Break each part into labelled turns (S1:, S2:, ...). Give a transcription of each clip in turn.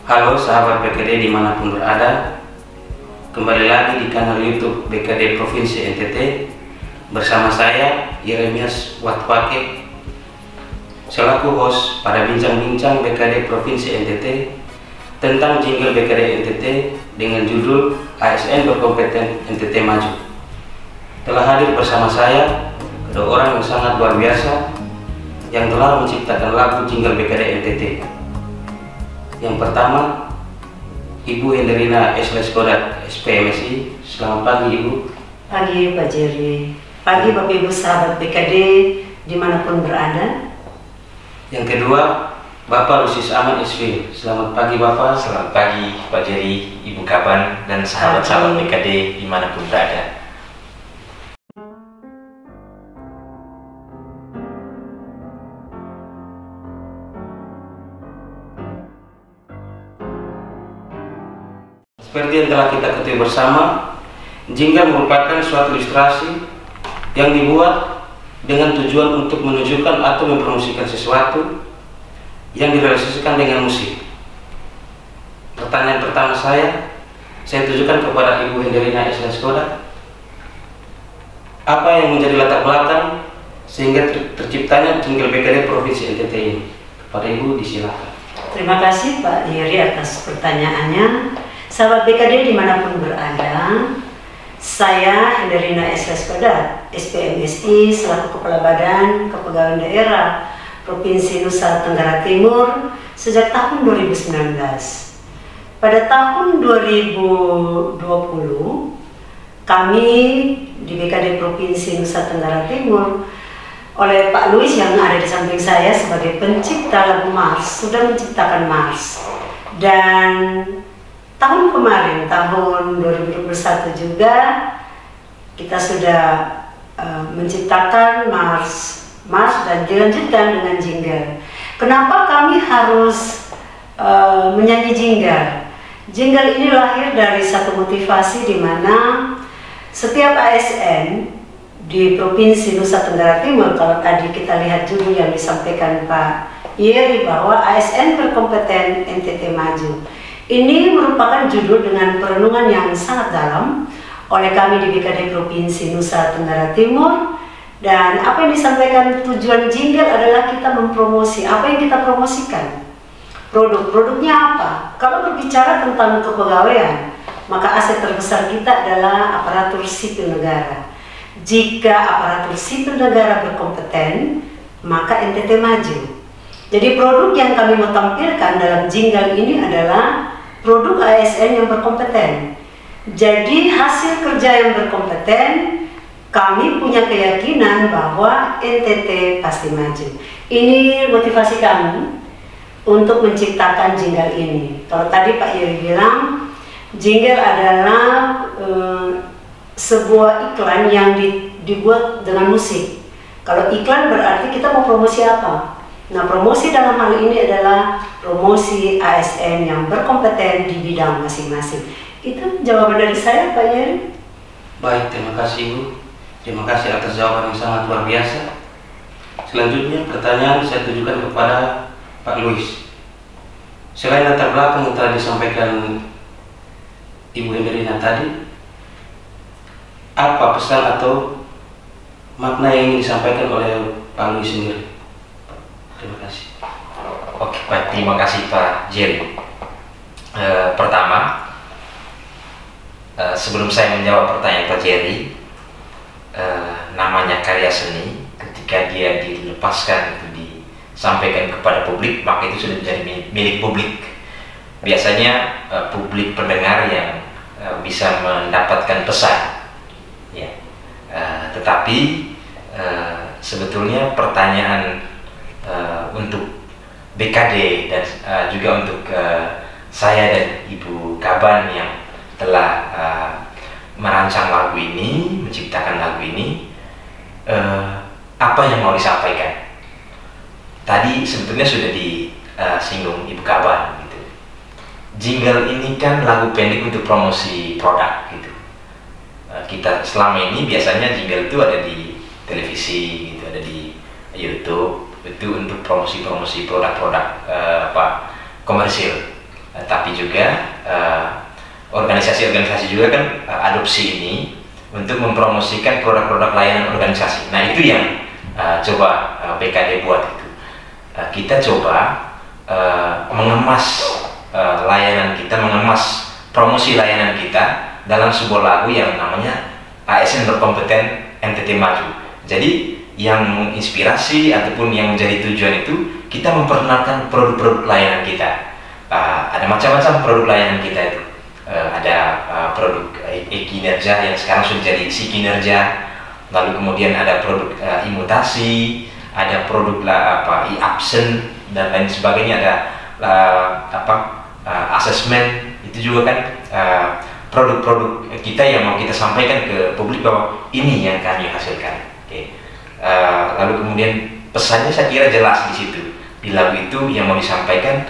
S1: Halo sahabat BKD dimanapun berada, kembali lagi di kanal YouTube BKD Provinsi NTT bersama saya Yeremias Watwake selaku host pada bincang-bincang BKD Provinsi NTT tentang jingle BKD NTT dengan judul ASN Berkompeten NTT Maju. Telah hadir bersama saya kedua orang yang sangat luar biasa yang telah menciptakan lagu jingle BKD NTT. Yang pertama, Ibu Henderina S. Leskodat, SPMSI. Selamat pagi Ibu.
S2: Pagi Pak Jerry. Pagi Bapak Ibu sahabat BKD dimanapun berada.
S1: Yang kedua, Bapak Lusius Aman SV. Selamat pagi Bapak.
S3: Selamat pagi Pak Jerry, Ibu Kaban, dan sahabat-sahabat BKD dimanapun berada.
S1: Seperti yang telah kita ketahui bersama, jingle merupakan suatu ilustrasi yang dibuat dengan tujuan untuk menunjukkan atau mempromosikan sesuatu yang direalisasikan dengan musik. Pertanyaan pertama saya tujukan kepada Ibu Henderina S. Leskodat. Apa yang menjadi latar belakang sehingga terciptanya jingle BKD Provinsi NTT ini? Kepada Ibu disilakan.
S2: Terima kasih Pak Yeri atas pertanyaannya. Sahabat BKD dimanapun berada, saya Henderina S. Leskodat, SPMSI selaku Kepala Badan Kepegawaian Daerah Provinsi Nusa Tenggara Timur sejak tahun 2019. Pada tahun 2020, kami di BKD Provinsi Nusa Tenggara Timur oleh Pak Luis yang ada di samping saya sebagai pencipta lagu Mars sudah menciptakan Mars. Dan tahun kemarin, tahun 2021 juga kita sudah menciptakan Mars dan dilanjutkan dengan jingle. Kenapa kami harus menyanyi jingle? Jingle ini lahir dari satu motivasi di mana setiap ASN di Provinsi Nusa Tenggara Timur, kalau tadi kita lihat judul yang disampaikan Pak Yeri bahwa ASN Berkompeten NTT Maju. Ini merupakan judul dengan perenungan yang sangat dalam oleh kami di BKD Provinsi Nusa Tenggara Timur. Dan apa yang disampaikan tujuan jingle adalah kita mempromosi. Apa yang kita promosikan? Produknya apa? Kalau berbicara tentang kepegawaian, maka aset terbesar kita adalah aparatur sipil negara. Jika aparatur sipil negara berkompeten, maka NTT maju. Jadi produk yang kami mau tampilkan dalam jingle ini adalah produk ASN yang berkompeten. Jadi hasil kerja yang berkompeten, kami punya keyakinan bahwa NTT pasti maju. Ini motivasi kami untuk menciptakan jingle ini. Kalau tadi Pak Yeri bilang, jingle adalah sebuah iklan yang dibuat dengan musik. Kalau iklan berarti kita mau promosi apa? Nah, promosi dalam hal ini adalah promosi ASN yang berkompeten di bidang masing-masing. Itu jawaban dari saya, Pak Yeri.
S1: Baik, terima kasih Ibu. Terima kasih atas jawaban yang sangat luar biasa. Selanjutnya pertanyaan saya tujukan kepada Pak Luis. Selain latar belakang yang telah disampaikan Ibu Henderina tadi, apa pesan atau makna yang ingin disampaikan oleh Pak Luis sendiri? Terima kasih.
S3: Oke, baik, terima kasih Pak Jerry. Pertama, sebelum saya menjawab pertanyaan Pak Jerry, namanya karya seni, ketika dia dilepaskan, disampaikan kepada publik, maka itu sudah menjadi milik publik. Biasanya publik pendengar yang bisa mendapatkan pesan, ya. Tetapi sebetulnya pertanyaan untuk BKD dan juga untuk saya dan Ibu Kaban yang telah merancang lagu ini, menciptakan lagu ini, apa yang mau disampaikan? Tadi sebetulnya sudah disinggung Ibu Kaban gitu. Jingle ini kan lagu pendek untuk promosi produk gitu. Kita selama ini biasanya jingle itu ada di televisi gitu, ada di YouTube, itu untuk promosi produk-produk komersil. tapi juga organisasi-organisasi juga kan adopsi ini untuk mempromosikan produk-produk layanan organisasi. Nah itu yang coba BKD buat itu. Kita coba mengemas layanan kita, mengemas promosi layanan kita dalam sebuah lagu yang namanya ASN Berkompeten NTT Maju. Jadi yang menginspirasi ataupun yang menjadi tujuan itu kita memperkenalkan produk-produk layanan kita. Ada macam-macam produk layanan kita itu. Ada produk e-kinerja yang sekarang sudah jadi si-kinerja, lalu kemudian ada produk imutasi, ada produk e-absen dan lain sebagainya, ada asesmen. Itu juga kan produk-produk kita yang mau kita sampaikan ke publik bahwa ini yang kami hasilkan. Lalu kemudian pesannya saya kira jelas di situ, di lagu itu yang mau disampaikan,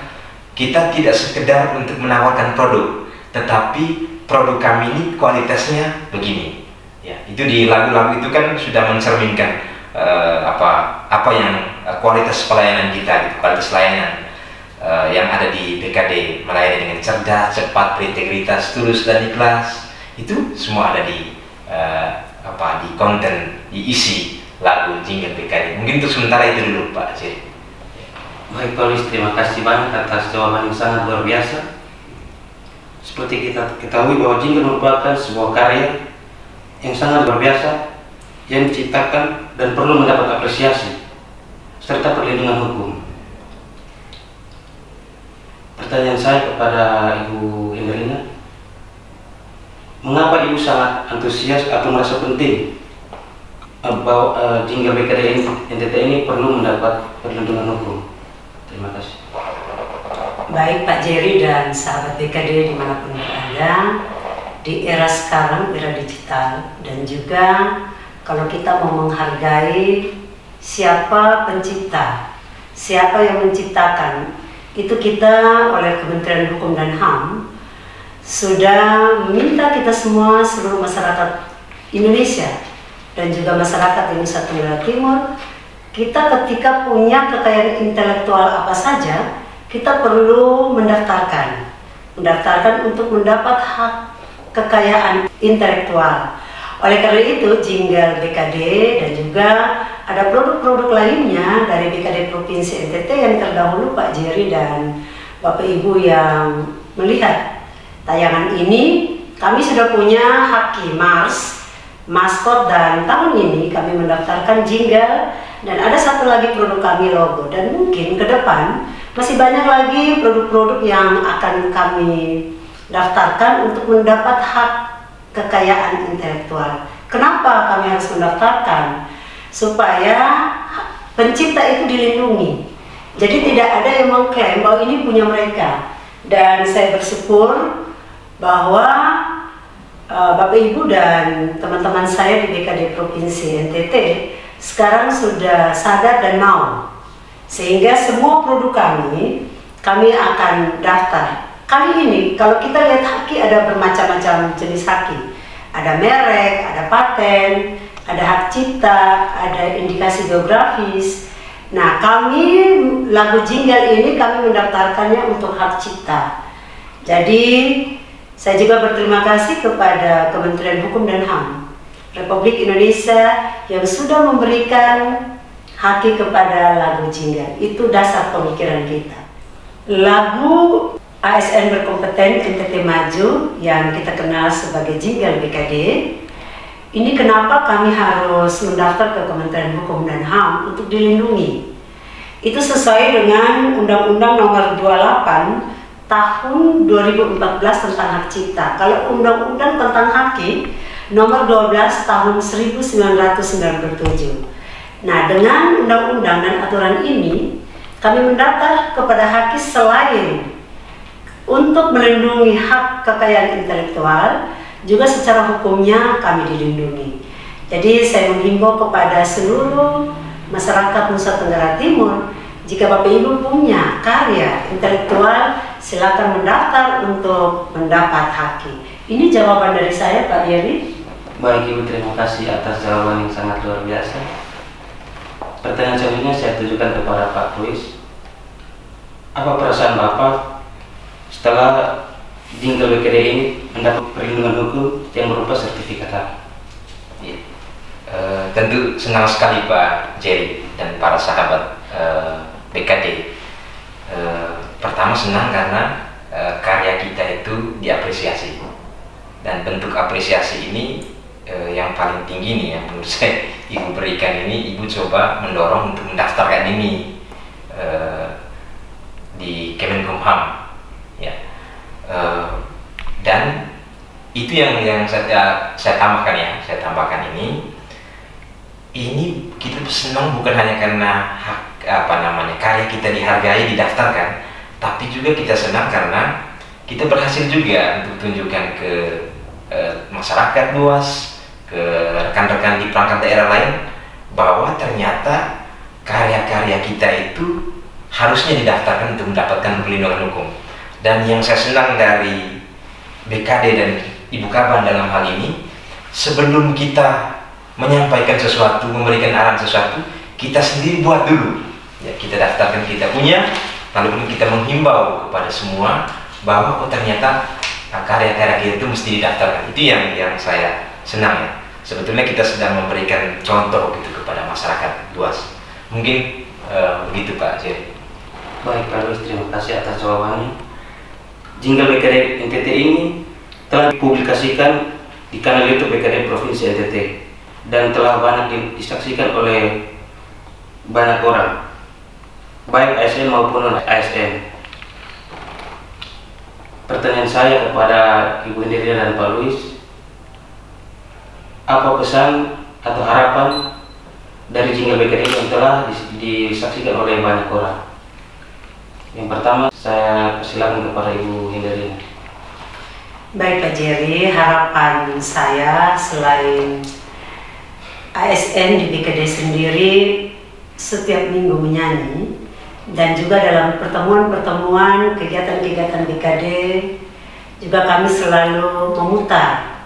S3: kita tidak sekedar untuk menawarkan produk, tetapi produk kami ini kualitasnya begini. Ya, itu di lagu-lagu itu kan sudah mencerminkan apa yang kualitas pelayanan kita, gitu, kualitas layanan yang ada di BKD, melayani dengan cerdas, cepat, berintegritas, tulus dan ikhlas. Itu semua ada di di konten, di isi lagu jingle BKD. Mungkin untuk sementara itu dulu Pak Jerry.
S1: Baik Pak Luis, terima kasih banyak atas jawaban yang sangat luar biasa. Seperti kita ketahui bahwa jingle merupakan sebuah karya yang sangat luar biasa yang diciptakan dan perlu mendapat apresiasi serta perlindungan hukum. Pertanyaan saya kepada Ibu Endelina, mengapa Ibu sangat antusias atau merasa penting bahwa jingle BKD NTT ini perlu mendapat perlindungan hukum? Terima kasih.
S2: Baik Pak Jerry dan sahabat BKD dimanapun berada, di era sekarang, era digital, dan juga kalau kita mau menghargai siapa pencipta, siapa yang menciptakan, itu kita oleh Kementerian Hukum dan HAM sudah meminta kita semua, seluruh masyarakat Indonesia dan juga masyarakat di Nusa Tenggara Timur, kita ketika punya kekayaan intelektual apa saja, kita perlu mendaftarkan untuk mendapat hak kekayaan intelektual. Oleh karena itu, jingle BKD dan juga ada produk-produk lainnya dari BKD Provinsi NTT yang terdahulu Pak Jerry dan Bapak Ibu yang melihat tayangan ini, kami sudah punya Haki Mars, maskot, dan tahun ini kami mendaftarkan jingle dan ada satu lagi produk kami logo, dan mungkin ke depan masih banyak lagi produk-produk yang akan kami daftarkan untuk mendapat hak kekayaan intelektual. Kenapa kami harus mendaftarkan? Supaya pencipta itu dilindungi. Jadi tidak ada yang mengklaim bahwa ini punya mereka. Dan saya bersyukur bahwa Bapak Ibu dan teman-teman saya di BKD Provinsi NTT sekarang sudah sadar dan mau, sehingga semua produk kami akan daftar. Kali ini kalau kita lihat haki, ada bermacam-macam jenis haki, ada merek, ada paten, ada hak cipta, ada indikasi geografis. Nah, kami lagu jingle ini kami mendaftarkannya untuk hak cipta. Jadi saya juga berterima kasih kepada Kementerian Hukum dan HAM Republik Indonesia yang sudah memberikan haki kepada lagu jingle. Itu dasar pemikiran kita. Lagu ASN Berkompeten NTT Maju yang kita kenal sebagai jingle BKD, ini kenapa kami harus mendaftar ke Kementerian Hukum dan HAM untuk dilindungi. Itu sesuai dengan Undang-Undang Nomor 28 Tahun 2014 tentang hak cipta. Kalau Undang-Undang tentang haki Nomor 12 Tahun 1997. Nah, dengan undang-undang dan aturan ini, kami mendaftar kepada haki selain untuk melindungi hak kekayaan intelektual, juga secara hukumnya kami dilindungi. Jadi saya menghimbau kepada seluruh masyarakat Nusa Tenggara Timur, jika Bapak Ibu punya karya intelektual, silakan mendaftar untuk mendapat haki. Ini jawaban dari saya, Pak Yeri.
S1: Baik Ibu, terima kasih atas jawaban yang sangat luar biasa. Pertanyaan selanjutnya saya tujukan kepada Pak Luis. Apa perasaan Bapak setelah jingle BKD ini mendapat perlindungan hukum yang berupa sertifikat hak.
S3: Ya. Tentu senang sekali Pak Jerry dan para sahabat BKD. Pertama senang karena karya kita itu diapresiasi, dan bentuk apresiasi ini yang paling tinggi nih yang menurut saya Ibu berikan ini, Ibu coba mendorong untuk mendaftarkan ini di Kemenkumham, ya. Dan itu yang saya tambahkan ini kita senang bukan hanya karena hak karya kita dihargai, didaftarkan, tapi juga kita senang karena kita berhasil juga untuk tunjukkan ke masyarakat luas, ke rekan-rekan di perangkat daerah lain, bahwa ternyata karya-karya kita itu harusnya didaftarkan untuk mendapatkan perlindungan hukum. Dan yang saya senang dari BKD dan Ibu Kaban dalam hal ini, sebelum kita menyampaikan sesuatu, memberikan arahan sesuatu, kita sendiri buat dulu, ya, kita daftarkan, kita punya, lalu kita menghimbau kepada semua bahwa ternyata karya-karya kita itu mesti didaftarkan. Itu yang saya senang, ya. Sebetulnya kita sedang memberikan contoh gitu kepada masyarakat luas. Mungkin begitu Pak Jerry.
S1: Baik Pak Luis, terima kasih atas jawabannya. Jingle BKD NTT ini telah dipublikasikan di kanal YouTube BKD Provinsi NTT dan telah banyak disaksikan oleh banyak orang, baik ASN maupun non-ASN. Pertanyaan saya kepada Ibu Indria dan Pak Luis, apa pesan atau harapan dari jingle BKD yang telah disaksikan oleh banyak orang? Yang pertama, saya persilakan kepada Ibu Indria.
S2: Baik Pak Jerry, harapan saya selain ASN di BKD sendiri setiap minggu menyanyi, dan juga dalam pertemuan-pertemuan kegiatan-kegiatan BKD juga kami selalu memutar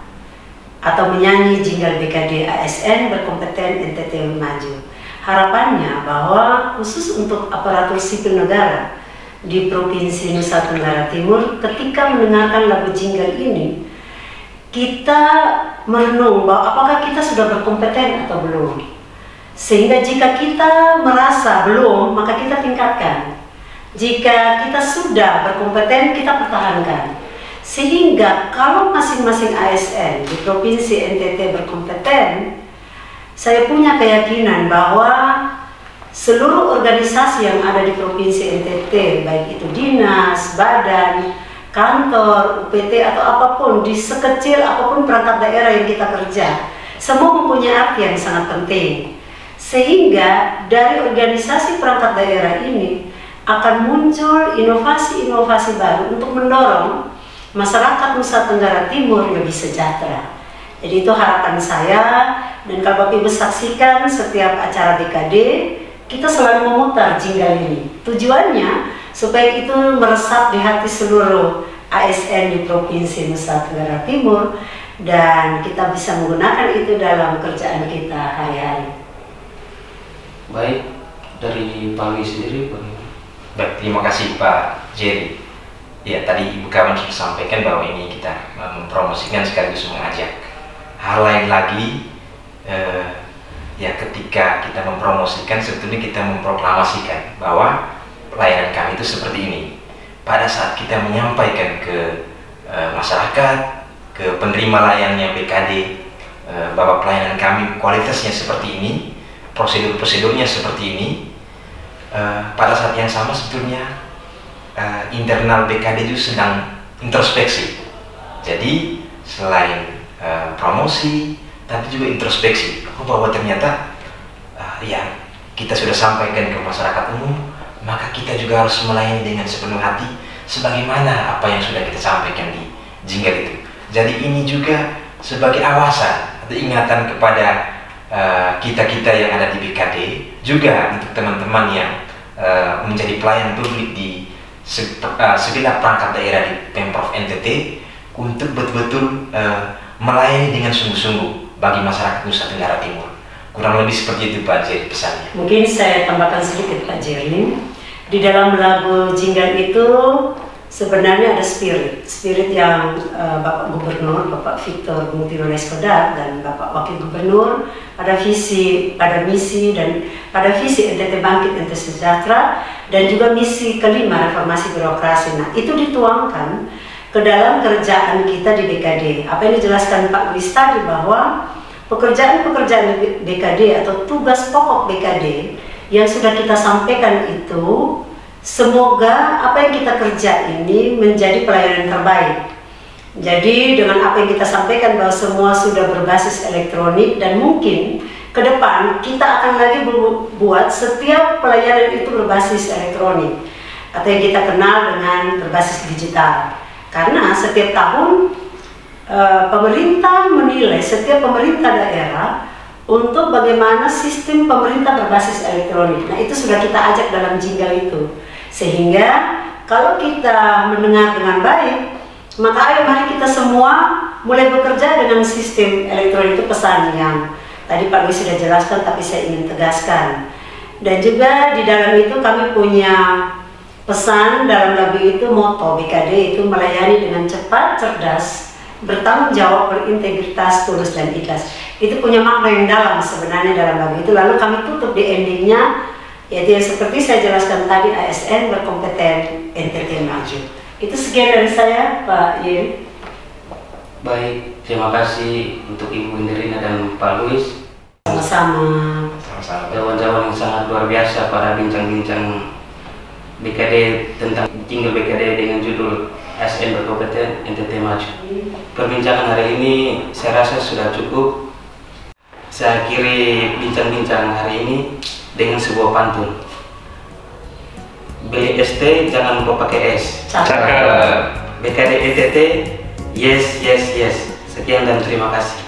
S2: atau menyanyi jingle BKD ASN berkompeten NTT maju. Harapannya bahwa khusus untuk aparatur sipil negara di Provinsi Nusa Tenggara Timur, ketika mendengarkan lagu jingle ini, kita merenung bahwa apakah kita sudah berkompeten atau belum. Sehingga jika kita merasa belum, maka kita tingkatkan. Jika kita sudah berkompeten, kita pertahankan. Sehingga kalau masing-masing ASN di Provinsi NTT berkompeten, saya punya keyakinan bahwa seluruh organisasi yang ada di Provinsi NTT, baik itu dinas, badan, kantor, UPT atau apapun, di sekecil apapun perangkat daerah yang kita kerja, semua mempunyai arti yang sangat penting. Sehingga dari organisasi perangkat daerah ini akan muncul inovasi-inovasi baru untuk mendorong masyarakat Nusa Tenggara Timur lebih sejahtera. Jadi itu harapan saya, dan kalau Bapak Ibu saksikan setiap acara BKD, kita selalu memutar jingle ini. Tujuannya supaya itu meresap di hati seluruh ASN di Provinsi Nusa Tenggara Timur, dan kita bisa menggunakan itu dalam kerjaan kita hari-hari.
S1: Baik, dari Pak Luis sendiri bagaimana?
S3: Baik, terima kasih Pak Jerry. Ya, tadi Ibu Kawan sudah sampaikan bahwa ini kita mempromosikan sekaligus mengajak. Hal lain lagi, ya ketika kita mempromosikan, sebetulnya kita memproklamasikan bahwa pelayanan kami itu seperti ini. Pada saat kita menyampaikan ke masyarakat, ke penerima layannya BKD, bahwa pelayanan kami kualitasnya seperti ini, prosedur-prosedurnya seperti ini, pada saat yang sama sebetulnya internal BKD itu sedang introspeksi. Jadi selain promosi, tapi juga introspeksi, bahwa ternyata ya kita sudah sampaikan ke masyarakat umum, maka kita juga harus melayani dengan sepenuh hati sebagaimana apa yang sudah kita sampaikan di jingle itu. Jadi ini juga sebagai awasan atau ingatan kepada kita-kita yang ada di BKD, juga untuk teman-teman yang menjadi pelayan publik di segenap perangkat daerah di Pemprov NTT, untuk betul-betul melayani dengan sungguh-sungguh bagi masyarakat Nusa Tenggara Timur. Kurang lebih seperti itu Pak Jerry pesannya.
S2: Mungkin saya tambahkan sedikit Pak Jerry. Di dalam lagu jingle itu sebenarnya ada spirit yang Bapak Gubernur, Bapak Victor Mutilone Escobar dan Bapak Wakil Gubernur pada misi dan pada visi NTT Bangkit NTT Sejahtera dan juga misi kelima reformasi birokrasi. Nah, itu dituangkan ke dalam kerjaan kita di BKD. Apa yang dijelaskan Pak Luis tadi bahwa pekerjaan-pekerjaan di BKD atau tugas pokok BKD yang sudah kita sampaikan itu, semoga apa yang kita kerja ini menjadi pelayanan terbaik. Jadi dengan apa yang kita sampaikan bahwa semua sudah berbasis elektronik dan mungkin ke depan kita akan lagi buat setiap pelayanan itu berbasis elektronik atau yang kita kenal dengan berbasis digital. Karena setiap tahun pemerintah menilai setiap pemerintah daerah untuk bagaimana sistem pemerintah berbasis elektronik. Nah, itu sudah kita ajak dalam jingle itu. Sehingga kalau kita mendengar dengan baik, maka ayo mari kita semua mulai bekerja dengan sistem elektronik. Itu pesan yang tadi Pak Luis sudah jelaskan, tapi saya ingin tegaskan. Dan juga di dalam itu kami punya pesan dalam lagu itu, moto BKD itu melayani dengan cepat, cerdas, bertanggung jawab, berintegritas, tulus dan ikhlas. Itu punya makna yang dalam sebenarnya dalam lagu itu. Lalu kami tutup di endingnya, yaitu yang seperti saya jelaskan tadi, ASN berkompeten, NTT maju. Itu sekian dari saya, Pak Yeri.
S1: Baik, terima kasih untuk Ibu Inderina dan Pak Luis.
S2: Sama-sama.
S1: Jawaban-jawaban yang sangat luar biasa pada bincang-bincang BKD tentang jingle BKD dengan judul ASN berkompeten, NTT maju. Perbincangan hari ini saya rasa sudah cukup. Saya akhiri bincang-bincang hari ini dengan sebuah pantun. Beli ST jangan lupa pakai S.
S3: Cakep.
S1: BKD NTT, yes yes yes. Sekian dan terima kasih.